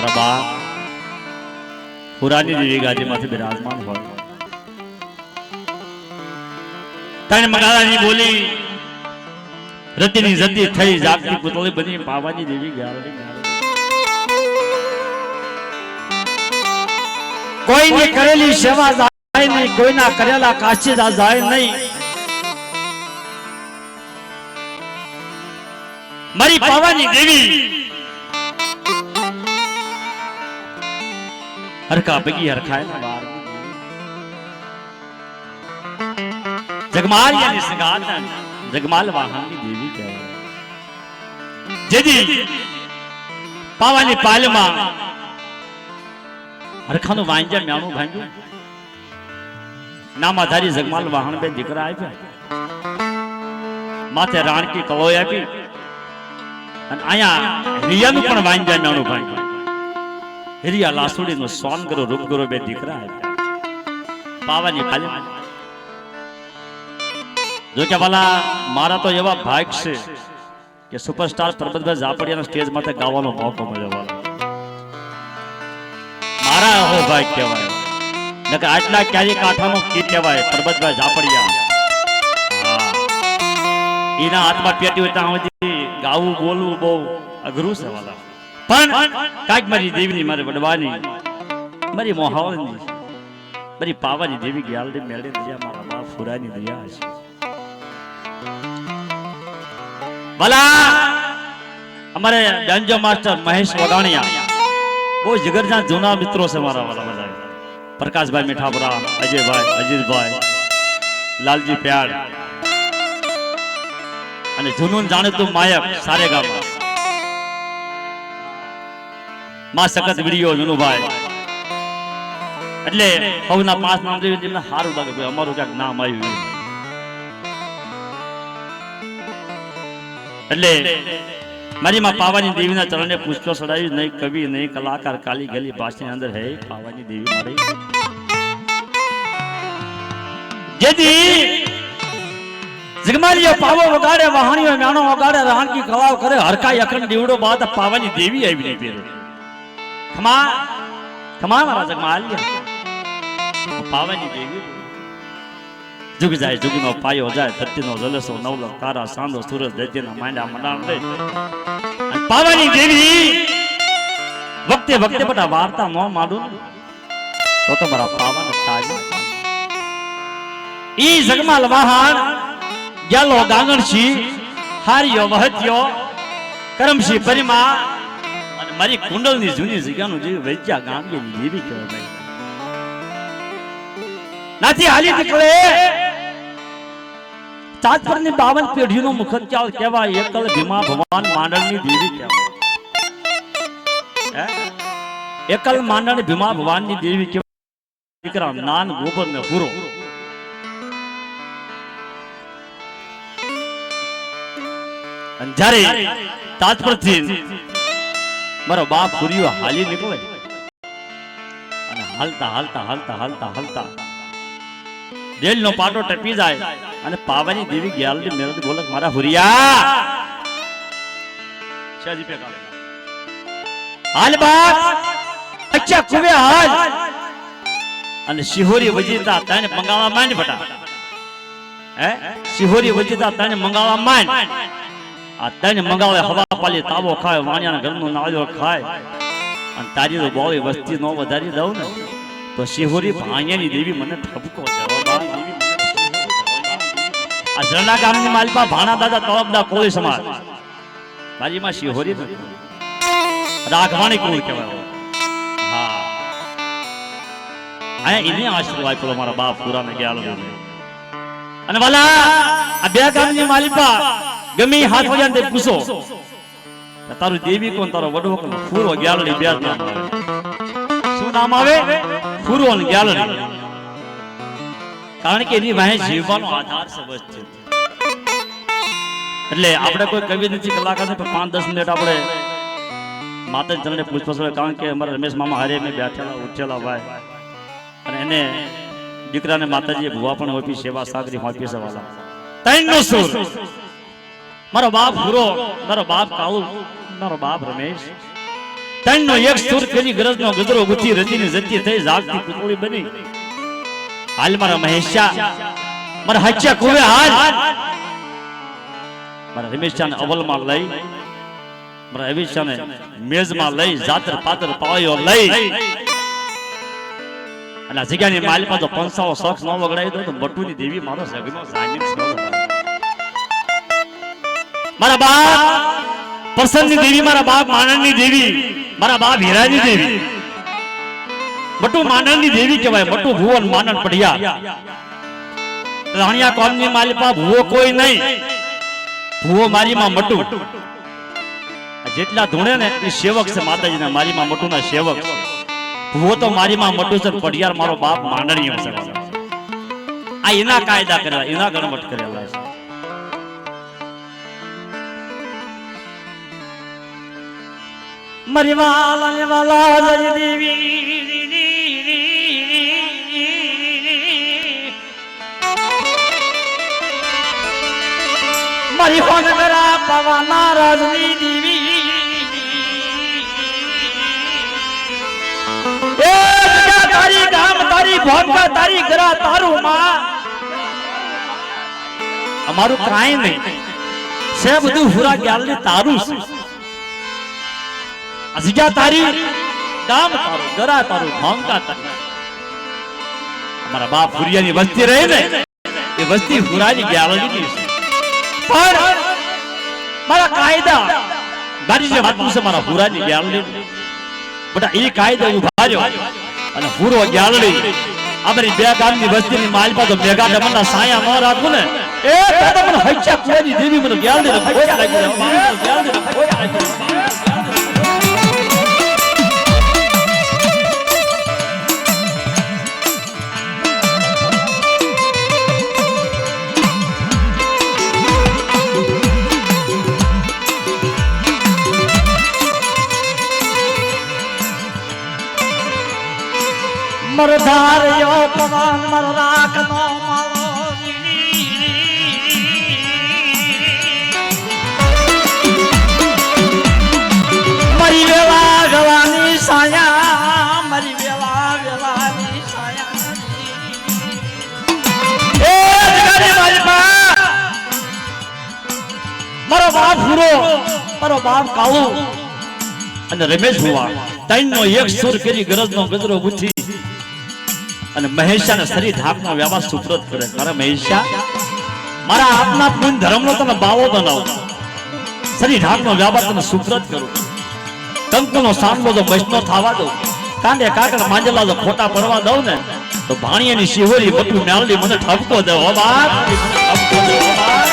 મારા બા પુરાની દેવી ગાદીમાંથી બિરાજમાન હોય. તને મગાલાની બોલી રતિની જતી થઈ જાગતી પુતળી બની પાવાની દેવી ગાલડી. કોઈની કરેલી સેવા જાય નહીં, કોઈના કરેલા કાચીદા જાય નહીં. મારી પાવાની દેવી હરખા ભગી હરખાય ના વાર જગમાલ યાની સંગાતા જગમાલ વાહનની દેવી કહેવાય. જેદી પાવાની પાલમાં હરખાનું વાંજ્યા મ્યાણું ભાંગ્યું, નામાધારી જગમાલ વાહન બે દીકરા આપ્યા, માથે રાણકી કળોય આપી, અને અહીંયા રિયાનું પણ વાંજ્યા મ્યાણું ભાંગ્યું. હિરિયા લાસુડી નું સોન કરો રૂપ કરો બે દીકરા આપ્યા પાવાની પાલમાં. જો કે વાલા મારા તો એવા ભાગ છે કે સુપરસ્ટાર પરબતભાઈ ઝાપડિયાના સ્ટેજ માથે ગાવાનો મોકો મળ્યો. વાલા મારા હો ભાગ કહેવાય, નકર આટલા ક્યારેય કાંઠાનો કી કહેવાય પરબતભાઈ ઝાપડિયા. એના હાથમાં પેટી હોય ત્યાં સુધી ગાવું બોલવું બહુ અઘરું છે વાલા. પણ કાંઈક મારી દેવીની, મારી વડવાની, મારી મોહાવળની, મારી પાવાની દેવી ગ્યાલડી મેળવી દયા, મારા બાપ ફુરાની દયા છે. ભલા અમારે ડંજો માસ્ટર મહેશ વડાણિયા બહુ જગરના જૂના મિત્રો છે મારા વાલા બધા. પ્રકાશભાઈ મીઠાપુરા, અજયભાઈ, અજીતભાઈ, લાલજી પ્યાર અને જૂનું જાણીતું માયક સારેગામાં માં સખત વિડીયો જુનુભાઈ. એટલે હવના 5 નામ જોયું તેમને સારું લાગે, અમારું ક્યાંક નામ આવ્યું. એટલે મારી માં પાવાની દેવીના ચરણે પુષ્પ ચડાવી, નહીં કવિ નહીં કલાકાર, કાલી ગલી ભાષની અંદર હે પાવાની દેવી મારી. જેથી જગમાલિયો પાવો વગાડે, વાહણીઓ નાનો વગાડે, રાણકી કળાવ કરે, હરકાઈ અખંડ દીવડો બાદ પાવાની દેવી આવી નહીં પેરે. ખમા ખમા મારા જગમાલિયા પાવાની દેવી. જુગ જાય જુગનો પાયો જાય, ધરતીનો જલસો નવલો તારા સાંધો સૂરજ દૈત્યના માંડા મંડાણ દે. પાવાની દેવી વખતે વખતે બટા વાર્તા ન માંડું તો તમારા પાવન તાજ ઈ જગમાલ વાહન ગેલો ગાંગણસી હારિયો વહત્યો કરમસી પરિમા અને મારી કુંડલની જૂની જગ્યાનું જે વૈજ્યા ગાંગીની દેવી કહેવાય. નાથી હાલી નીકળે તાજપરની 52 પેઢીનો મુખત્યાર કહેવાય. એકલ ભીમા ભગવાન માંડળની દેવી કહેવાય. એકલ માંડળ ભીમા ભગવાનની દેવી કહેવાય. દીકરા નાન ગોબર ને હુરો. જ્યારે તાજપરથી મારો બાપ ફુરિયો હાલી નીકળે અને હાલતા હાલતા હાલતા હાલતા હાલતા રેલનો પાટો ટપી જાય અને પાવાની દેવી ગ્યાલડી મેળવી બોલે, મારા હુરિયા શાજી પે ગાલ હાલ બાપ અચ્છા કુવે હાલ. અને શિહોરી વજીતા તને મંગાવા માંડ બટા. શિહોરી વજીતા તને મંગાવા માંડ. આ તને મંગાવે હવા પાલી તાવો ખાય, વાણિયાના ઘરનો નાળિયો ખાય, અને તારી તો બોળી વસ્તી નો વધારી દઉં ને તો શિહોરી ભાણિયાની દેવી મને ઠપકો દેવા. આ ઝરણા ગામની માલપા ભાણા દાદા તળપદા કોળી સમાજ બાજીમાં શિહોરી રાખવાણી કુળ કહેવાય. હા આયા એને આશીર્વાદ આપ્યો મારા બાપ પુરાને ગયા લોકો. અને વાલા આ બે ગામની માલિપા ગમે હાથ વજાને પૂછો તારું દેવી કોણ, તારો વડવો કોણ? ફૂરો ગ્યાલડી બે નામ આવે. શું નામ આવે? ફૂરો અને ગ્યાલડી. કારણ કે એની વાહે જીવવાનો આધાર છે વસ્તુ. એટલે આપણે કોઈ કવિ નથી, કલાકાર નથી, 5-10 મિનિટ આપણે માતા ચરણે પુષ્પ ચડાવે. કારણ કે અમારા રમેશ મામા હારે મેં બેઠેલા ઉઠેલા ભાઈ, અને એને દીકરાને માતાજીએ ભુવા પણ હોપી, સેવા સાગરી હોપી છે વાલા. ત્રણનો સુર મારો બાપ ગુરો, મારો બાપ કાળુ, મારો બાપ રમેશ, તણનો એક સુર કરી ગરજનો ગજરો ગુથી રચીને જતી થઈ જાગતી પુતળી બની હાલ મારા મહેશા મારા હચ્યા કુવે હાલ મારા રમેશને અવલમાં લઈ મારા રમેશને મેજમાં લઈ જાતર પાતર પાયો લઈ અને આ જગ્યાની માલિકા તો પંસાઓ શોખ ન વગડાવી દો તો બટુની દેવી મારો સગનો સામીલ છો મારા બાપ પ્રસન્નની દેવી મારા બાપ માનણની દેવી મારા બાપ હીરાની દેવી બટુ માનણની દેવી કહેવાય બટુ ભુવન માનણ પડ્યા રાણિયા કોમની માલિકા ભુવો કોઈ નહીં ભુવો મારીમાં મટુ જેટલા ધૂણે ને એ સેવક છે માતાજીના મારીમાં મટુના સેવક છે ભુવો તો મારીમાં મટુ છે પડિયાર મારો બાપ માંડણીયો છે આ એના કાયદા કરેલા એના ગણમટ કરેલા છે મારી વાલા વાલા જય દેવી મારી હોનગરા પવના રાજની દેવી એ તારી ગામ તારી ભોગા તારી ગરા તારું માં અમારું કાઈ નહીં છે બધું હુરા ગ્યાલની તારું છે અજિયા તારી ગામ તારું ગરા તારું ભોંકા તારું અમારા બાપ હુરિયાની વસ્તી રહે ને એ વસ્તી હુરાની ગ્યાલની છે પણ મારા કાયદા મારી જે વાતું છે મારા હુરાની ગ્યાલની બટા એ કાયદા ઉભા રહ્યો અને હુરો ગ્યાલની અમારી બે ગામની વસ્તીની માલપા તો મેગા ડમના સાયા ન રાખું ને એ તો મને હૈચા કુવાની દેવી મને ગ્યાલની ખોટ લાગી ગ્યાલની ખોટ લાગી મરધાર યો પવન મર રાખનો મારો મરી વેલા ગવાની સાયા મરી વેલા ગવાની સાયા એ જગારી મારી બા મારો બાપ હુરો મારો બાપ કાળુ અને રમેશ ભુવા ત્રણનો એક સુર કરી ગરજનો ગજરો ગુથી અને મહેશાને શરીર ધાકનો વ્યવહાર સુપ્રત કરે મારા મહેશા મારા આપના પૂન ધર્મનો તને બાવો બનાવો શરીર ધાકનો વ્યવહાર તને સુપ્રત કરું કંકુનો સાંભળો જો મૈસનો થાવા દઉં કાંડે કાકડ માંજલા જો ખોટા પડવા દઉં ને તો ભાણિયાની શિહોરી બટુ મેળડી મને ઠપકો દે હો બાપ ઠપકો દે હો બાપ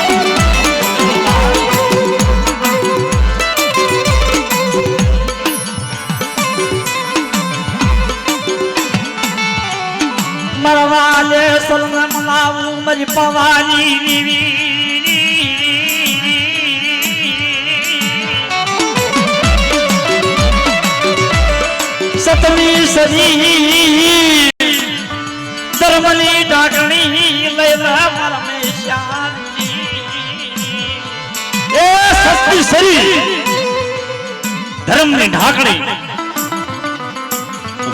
મરવાલે સલમ લાવું મરી પવાની સતમી સજી ધર્મની ઢાકણી લઈલા પરમેશ્વરી એ સતમી સરી ધર્મની ઢાકણી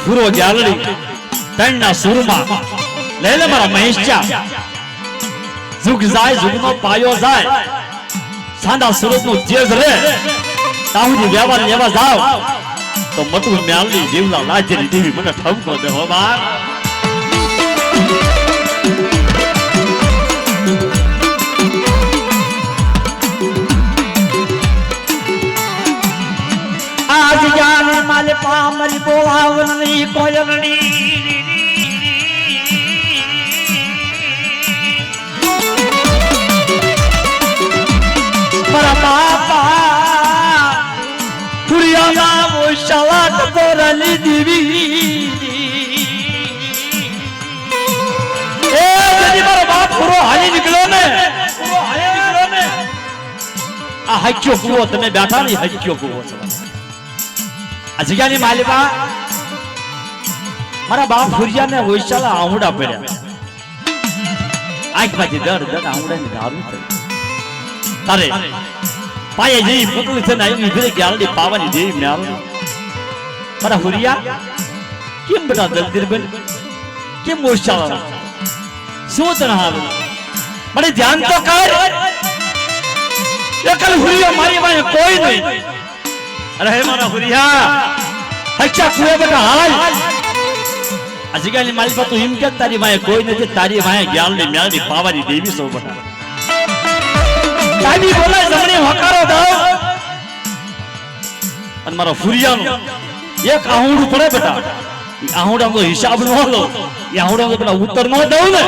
પૂરો જાલડી તણના સુરમાં લઈ લે મારા મહેશા જુગ જાય જુગનો પાયો જાય સાંડા સુરતનું તેજ રે તાહુજી વ્યવહાર લેવા જાવ તો મટુ મ્યાલની જીવલા લાજરી દેવી મને ઠપકો દે હો બાપ આજ જાને માલે પામરી બોલાવની કોયલની મારા બાપા પુરિયાના મોશાલા કતોરલી દેવી એ જદી મારો બાપ પૂરો હાલી નીકળ્યો ને આ હક્યો કુવો તમે બેઠા નહીં હક્યો કુવો છો આ જગ્યાની માલિકા મારા બાપ પુરિયાને મોશાલા આંગડા પડ્યા આંખમાંથી દર્દ આંગડાની ધારું થઈ તારે પાયે જેવી પુતળી છે ને એની ઘરે ગ્યાલડી પાવાની દેવી મ્યાલ મારા હુરિયા કેમ બેટા દલદીર બન કેમ મોશાળા શું તણાવ મને ધ્યાન તો કર એકલ હુરિયા મારી પાસે કોઈ નહીં અરે હે મારા હુરિયા અચ્છા કુએ બેટા હાલ અજગાની મારી પાસે તો હિમ કે તારી પાસે કોઈ નથી તારી પાસે જ્ઞાનની મ્યાલની પાવાની દેવી સો બેટા તારી બોલે જમણી હકારો દો અને મારો હુરિયાનો એક આહુડું પડે બેટા ઈ આહુડાનો હિસાબ ન લો ઈ આહુડાનો પેલા ઉત્તર ન દઉં ને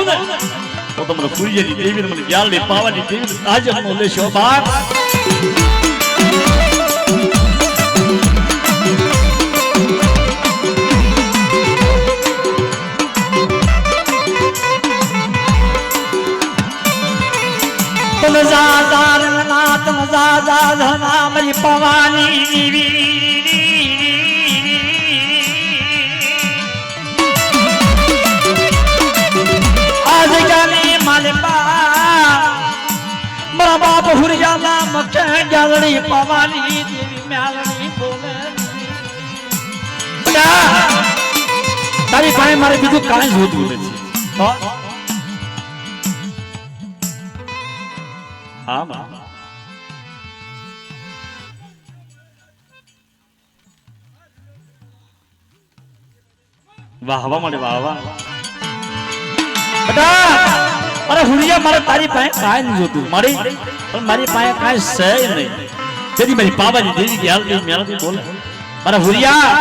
તો તમને ફૂરિયાની દેવીને મને જ્ઞાનની પાવાની દેવીને તાજમનો લેશો બાપ તમ ઝાઝાર ના તમ ઝાઝા ધના મરી પાવાની દેવી મારા બાપ હુરિયાના મકે જાલડી પાવાની દેવી મ્યાલડી બોલે તારી પાસે મારે બીજું કાંઈ જોતું નથી હા વાહ વાહ મળે વાહ વાહ અરે હુરિયા મારે તારી પાસે કાંઈ નહીં જોતું મારી પણ મારી પાસે કાંઈ છે નહીં તેથી મારી પાવાની દેવી કે હાલ મેળવી બોલે મારા હુરિયા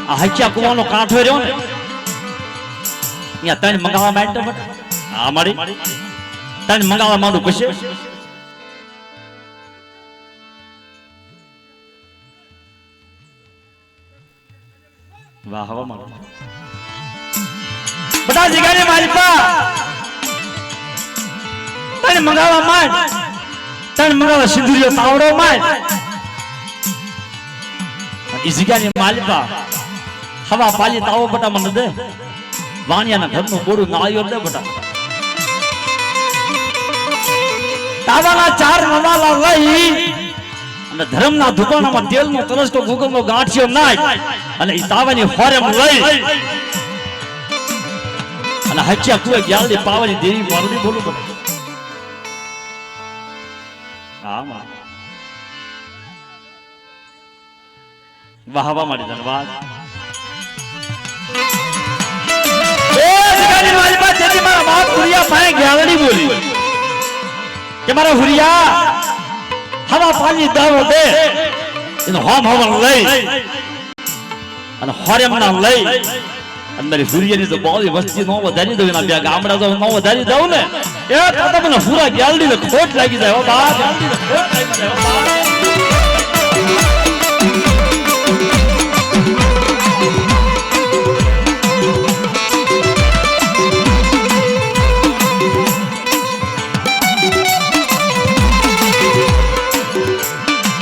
આ હચ્યા કુવાનો કાંઠો રહ્યો ને અહીંયા તને મંગાવવા માંડતો બટ હા મારી તને મંગાવવા માંડું કશે વાહ વાહ મારો બધા જગ્યાએ મારી પા તને મંગાવવા માંડ તને મંગાવવા સિંદુરિયો તાવડો માંડ ઈ જગ્યાની માલિકા હવા પાલી તાવો બટા મને દે વાણિયાના ઘરનું બોડું નાળિયો દે બટા તાવાના 4 નવાલા લઈ અને ધર્મના દુકાનમાં તેલનો તરસતો ગુગલનો ગાંઠિયો નાખ અને ઈ તાવાની ફોરેમ લઈ અને હચ્યા કુએ જ્ઞાનની પાવાની દેવી મારડી બોલું પડે હા માં વાહ વાહ મારી ધન્યવાદ એ જગાની મારી પાસે જેથી મારા બાપ હુરિયા પાસે જ્ઞાનની બોલી કે મારા હુરિયા હવા પાણી દાવો દે એનો હોમ હોમ લઈ અને હોરેમ ના લઈ અંદર હુરિયાની તો બોલી વસ્તી નો વધારી દઉં એના બે ગામડા તો નો વધારી દઉં ને એ તો મને પૂરા જ્ઞાનની ને ખોટ લાગી જાય હો બા જ્ઞાનની ને ખોટ લાગી જાય હો બા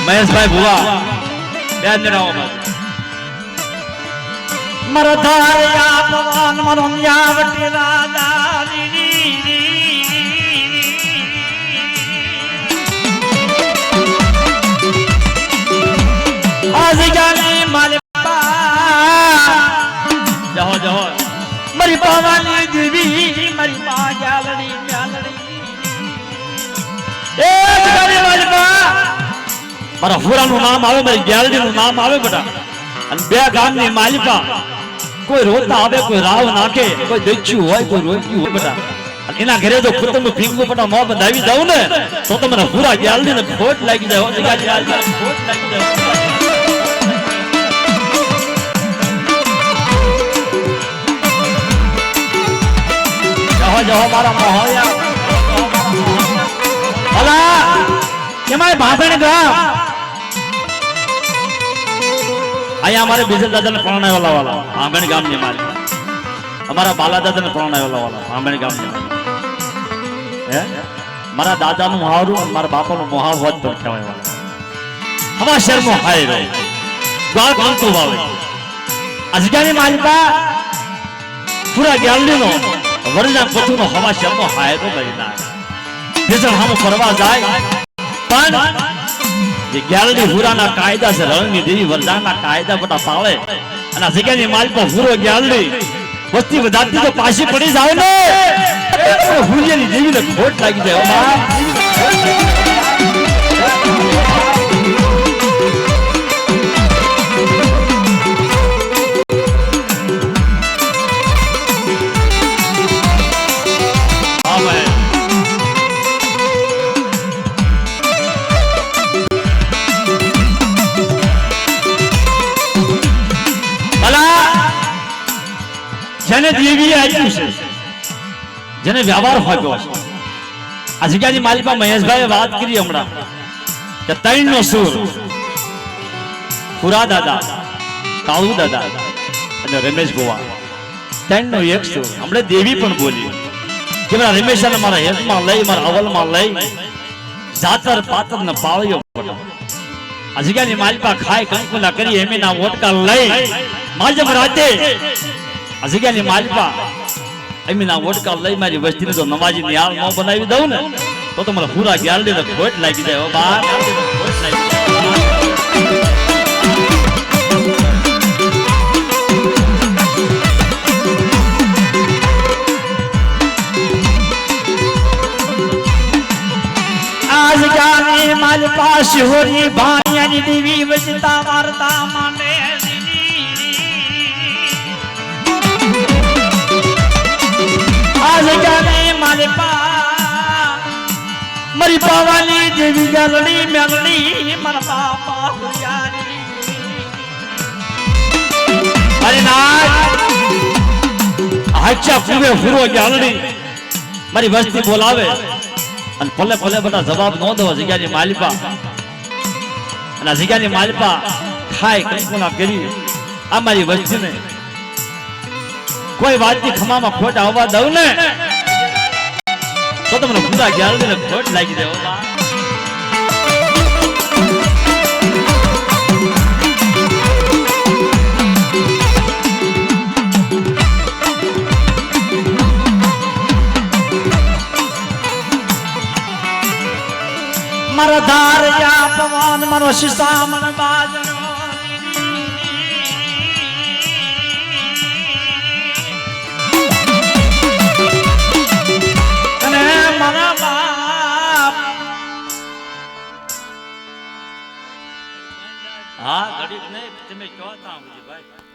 મહેશભાઈ ભુવા ધ્યાન દેનાવો મરધાયા ભગવાન મરમ્યા વટેલા દાની આજ જાની માલપા જહો જહો મરી પાવાની દેવી મરી પા જાલડી મ્યાલડી એ જગાની માલપા મારા ફુરાનું નામ આવે મારી ગેલડીનું નામ આવે બેટા અને બે ગામની માલિકા કોઈ રોતા આવે કોઈ રાવ નાખે કોઈ દચ્યું હોય કોઈ રોટ્યું હોય બેટા અને એના ઘરે જો કુટુંબ ફીંગું બેટા મોં બંધાવી દઉં ને તો તમને પૂરા ગેલડીને ખોટ લાગી જાય ખોટ લાગી જાય જહો જહો મારા મોહયા ભલા એમાં ભાભણ ગામ અહીંયા અમારે બીજલ દાદાને પરણાવેલા વાળા ભાંભણ ગામની મારી અમારા બાલા દાદાને પરણાવેલા વાળા ભાંભણ ગામની હે મારા દાદાનું હારું અને મારા બાપાનું મોહાવત પણ કહેવાય વાળા હવા શહેરમાં હાય રહે ગાળ કાંતો વાવે આ જગ્યાની માલિકા પૂરા ગેલડીનો વરજા પથુનો હવા શહેરમાં હાય તો કરી નાખે ભીષણ હામો ફરવા જાય પણ જે ગ્યાલડી હુરાના કાયદા છે રણની દેવી વરદાનના કાયદા બટા પાળે અને આ જગ્યાની માલ પર હુરો ગ્યાલડી વસ્તી વધારતી તો પાછી પડી જાવ ને હુરિયાની દેવીને ખોટ લાગી જાય જેને દેવી આપ્યું છે જેને વ્યવહાર હોપ્યો છે આ જગ્યાની માલિકા મહેશભાઈએ વાત કરી હમણાં કે ત્રણનો સુર પુરા દાદા કાળુ દાદા અને રમેશ ગોવા ત્રણનો એક સુર હમણાં દેવી પણ બોલી કે મારા રમેશાને મારા હેતમાં લઈ મારા અવલમાં લઈ જાતર પાતર ને પાળ્યો આ જગ્યાની માલિકા ખાય કંકુલા કરી એમીના વોટકા લઈ માજમ રાતે આ જગ્યાની માલિકા એમીના વોટકા લઈ મારી વસ્તીને તો નવાજી ની હાલ ન બનાવી દઉં ને તો મને પૂરા ગ્યાલડી ને ખોટ લાગી જાય બા ખોટ લાગી આજ ગાની માલિકા શિહોરી ભાણિયાની દેવી વચતા વાર્તા માંડે મારી પાવાની દેવી ગાલડી મેલડી મારા બાપા હુરિયાની અરે નાચ હાચા પૂરે ફૂરો ગાલડી મારી વસ્તી બોલાવે અને ભલે ભલે બધા જવાબ ન દો જગ્યાની માલિકા અને જગ્યાની માલિકા ખાય કંકુના કરી આ મારી વસ્તીને કોઈ વાતની ખમામાં ખોટ આવવા દઉં ને તો તમને પૂરા ગ્યાલડીને ખોટ લાગી જાય મારા ધારયા પવન મારો શિશામણ બાજરો અને મારા બાપ હા ઘડીક નહીં તમે કહો તા ભાઈ